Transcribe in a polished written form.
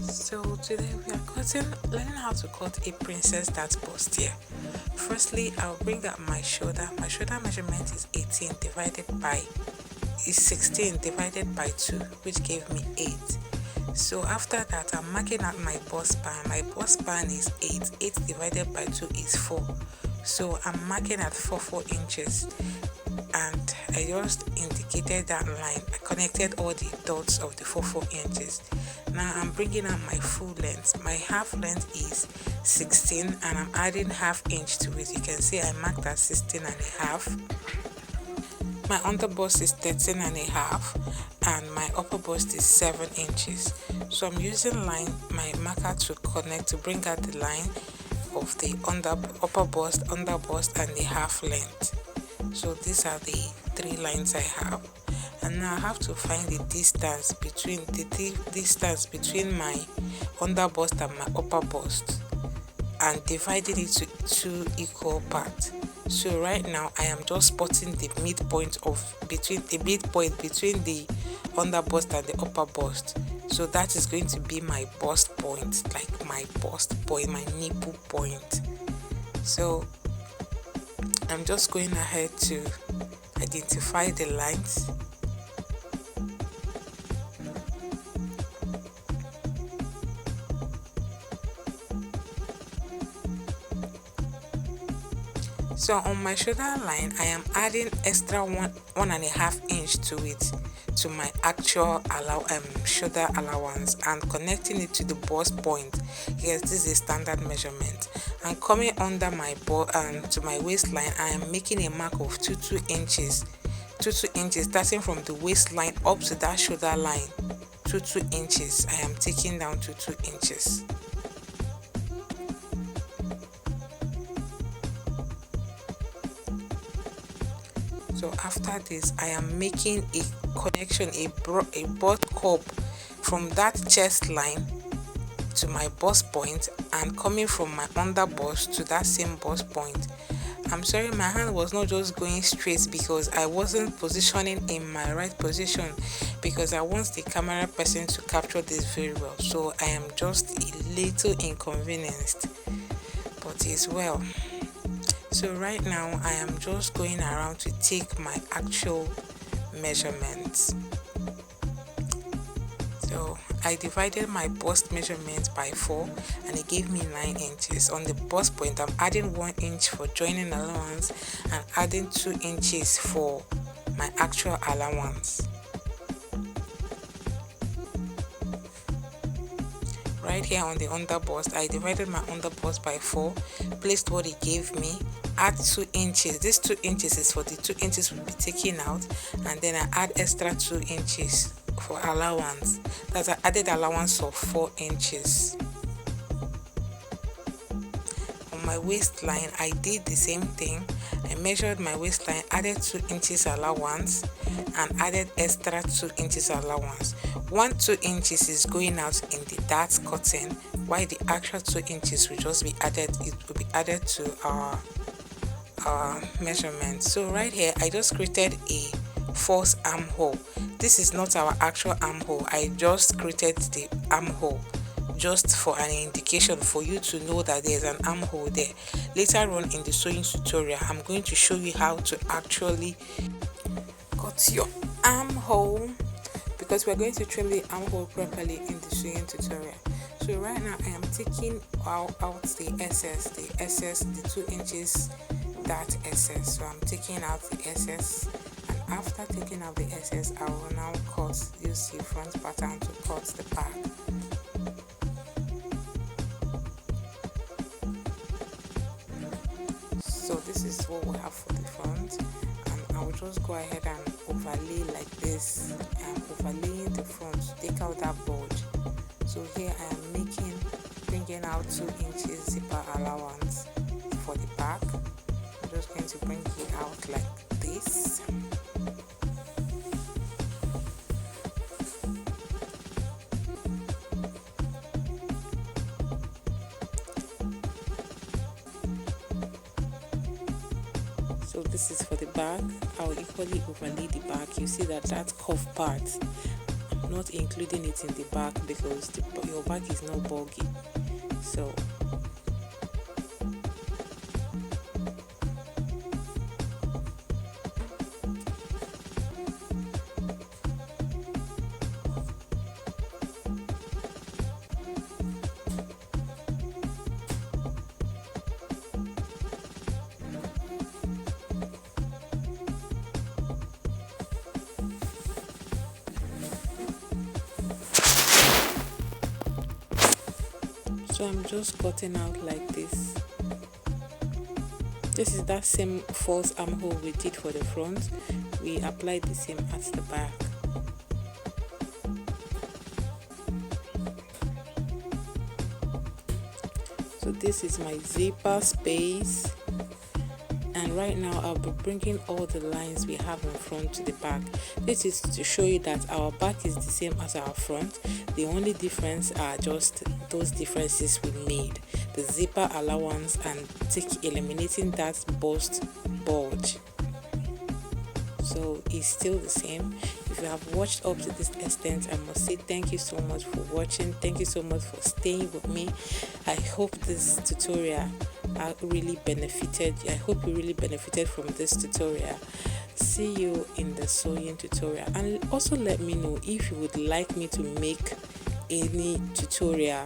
So today we are learning how to cut a princess dart bustier. Firstly, I'll bring up my shoulder. My shoulder measurement is 18 divided by is 16 divided by 2, which gave me 8. So after that, I'm marking out my bust span. My bust span is 8. 8 divided by 2 is 4. So I'm marking at 4 inches, and I just indicated that line. I connected all the dots of the 4 inches. Now I'm bringing out my full length. My half length is 16, and I'm adding half inch to it. You can see I marked at 16 and a half. My under bust is 13 and a half, and my upper bust is 7 inches. So I'm using my marker to connect to bring out the line of the upper bust, under bust, and the half length. So these are the 3 lines I have, and now I have to find the distance between my under bust and my upper bust, and dividing it to 2 equal parts. So right now I am just spotting the midpoint between the under bust and the upper bust. So that is going to be my bust point, like my bust point, my nipple point. So I'm just going ahead to identify the lines. So on my shoulder line, I am adding extra 1.5 inch to it, to my actual shoulder allowance, and connecting it to the bust point. Yes, this is a standard measurement. And coming under my to my waistline, I am making a mark of 2 inches, starting from the waistline up to that shoulder line. 2 inches. I am taking down 2 inches. So after this, I am making a connection, a bust curve from that chest line to my bust point, and coming from my under bust to that same bust point. I'm sorry, my hand was not just going straight because I wasn't positioning in my right position, because I want the camera person to capture this very well. So I am just a little inconvenienced, but it's well. So right now I am just going around to take my actual measurements. So I divided my bust measurement by 4, and it gave me 9 inches. On the bust point, I'm adding 1 inch for joining allowance and adding 2 inches for my actual allowance. Right here on the under bust, I divided my under bust by 4, placed what it gave me, add 2 inches. This 2 inches is for the 2 inches we'll be taking out, and then I add extra 2 inches for allowance. That's I added allowance of 4 inches. On my waistline, I did the same thing. I measured my waistline, added 2 inches allowance, and added extra 2 inches allowance. 2 inches is going out in the dart cutting, while the actual 2 inches will just be added. It will be added to our measurement. So right here, I just created a false armhole. This is not our actual armhole. I just created the armhole just for an indication, for you to know that there's an armhole there. Later on in the sewing tutorial, I'm going to show you how to actually cut your armhole, because we're going to trim the armhole properly in the sewing tutorial. So right now I am taking out the excess, the 2 inches dart excess. So I'm taking out the excess, and after taking out the excess, I will now use the front pattern to cut the back. So this is what we have for the front, and I will just go ahead and overlay like this. I'm overlaying the front to take out that bulge. So here I am bringing out 2 inches zipper allowance for the back. I'm just going to bring it out like this. So this is for the back. I'll equally overlay the back. You see that curved part, I'm not including it in the back because your back is not bulgy. So I'm just cutting out like this. This is that same false armhole we did for the front. We applied the same at the back. So this is my zipper space, and right now I'll be bringing all the lines we have in front to the back. This is to show you that our back is the same as our front. The only difference are just those differences we made, the zipper allowance and eliminating that bust bulge. So it's still the same. If you have watched up to this extent, I must say thank you so much for watching. Thank you so much for staying with me. I hope this tutorial really benefited. I hope you really benefited from this tutorial. See you in the sewing tutorial, and also let me know if you would like me to make any tutorial